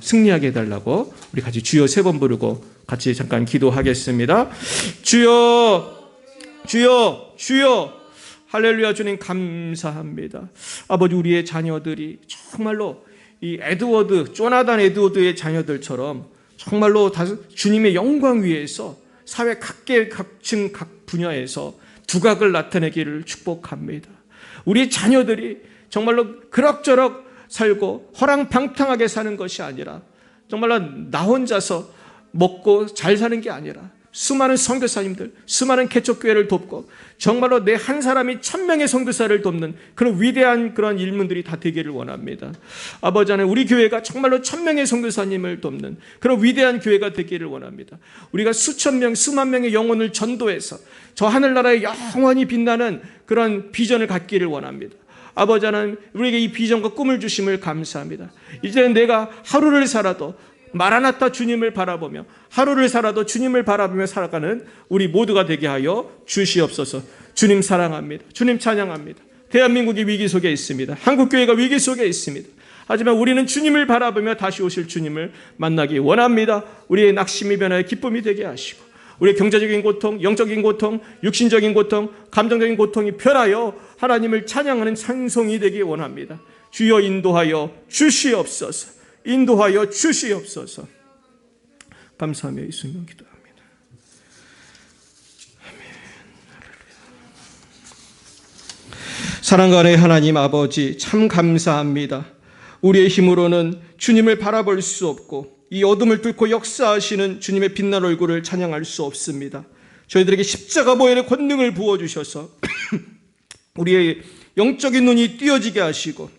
승리하게 해달라고 우리 같이 주여 3번 부르고 같이 잠깐 기도하겠습니다. 주여, 주여, 주여. 할렐루야. 주님 감사합니다. 아버지, 우리의 자녀들이 정말로 이 조나단 에드워드의 자녀들처럼 정말로 주님의 영광 위에서 사회 각계 각층 각 분야에서 두각을 나타내기를 축복합니다. 우리 자녀들이 정말로 그럭저럭 살고 허랑방탕하게 사는 것이 아니라 정말로 나 혼자서 먹고 잘 사는 게 아니라 수많은 선교사님들, 수많은 개척교회를 돕고 정말로 내 한 사람이 1000명의 선교사를 돕는 그런 위대한 그런 일문들이 다 되기를 원합니다. 아버지 하나님, 우리 교회가 정말로 1000명의 선교사님을 돕는 그런 위대한 교회가 되기를 원합니다. 우리가 수천 명, 수만 명의 영혼을 전도해서 저 하늘나라에 영원히 빛나는 그런 비전을 갖기를 원합니다. 아버지 하나님, 우리에게 이 비전과 꿈을 주심을 감사합니다. 이제는 내가 하루를 살아도 마라나타 주님을 바라보며 하루를 살아도 주님을 바라보며 살아가는 우리 모두가 되게 하여 주시옵소서. 주님 사랑합니다. 주님 찬양합니다. 대한민국이 위기 속에 있습니다. 한국교회가 위기 속에 있습니다. 하지만 우리는 주님을 바라보며 다시 오실 주님을 만나기 원합니다. 우리의 낙심이 변화의 기쁨이 되게 하시고 우리의 경제적인 고통, 영적인 고통, 육신적인 고통, 감정적인 고통이 변하여 하나님을 찬양하는 찬송이 되기 원합니다. 주여 인도하여 주시옵소서. 인도하여 주시옵소서. 감사하며 예수님 기도합니다. 아멘. 사랑하는 하나님 아버지, 참 감사합니다. 우리의 힘으로는 주님을 바라볼 수 없고 이 어둠을 뚫고 역사하시는 주님의 빛난 얼굴을 찬양할 수 없습니다. 저희들에게 십자가 보혈의 권능을 부어주셔서 우리의 영적인 눈이 띄어지게 하시고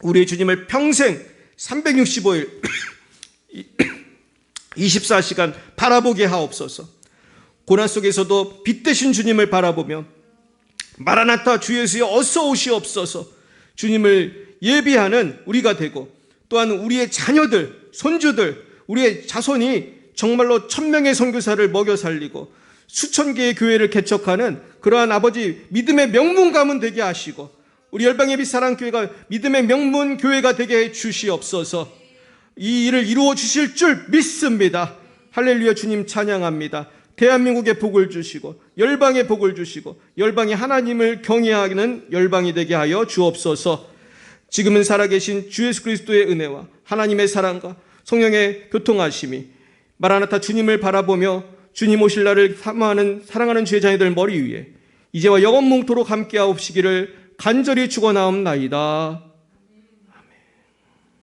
우리의 주님을 평생 365일 24시간 바라보게 하옵소서. 고난 속에서도 빛 되신 주님을 바라보며 마라나타 주 예수여 어서 오시옵소서 주님을 예비하는 우리가 되고, 또한 우리의 자녀들, 손주들, 우리의 자손이 정말로 1000명의 선교사를 먹여 살리고 수천 개의 교회를 개척하는 그러한 아버지 믿음의 명문 가문 되게 하시고, 우리 열방예비 사랑교회가 믿음의 명문 교회가 되게 해 주시옵소서. 이 일을 이루어 주실 줄 믿습니다. 할렐루야. 주님 찬양합니다. 대한민국에 복을 주시고 열방에 복을 주시고 열방이 하나님을 경외하는 열방이 되게 하여 주옵소서. 지금은 살아계신 주 예수 그리스도의 은혜와 하나님의 사랑과 성령의 교통하심이 마라나타 주님을 바라보며 주님 오실 날을 사랑하는 주의 자녀들 머리 위에 이제와 영원뭉토록 함께하옵시기를 간절히 축원하옵나이다.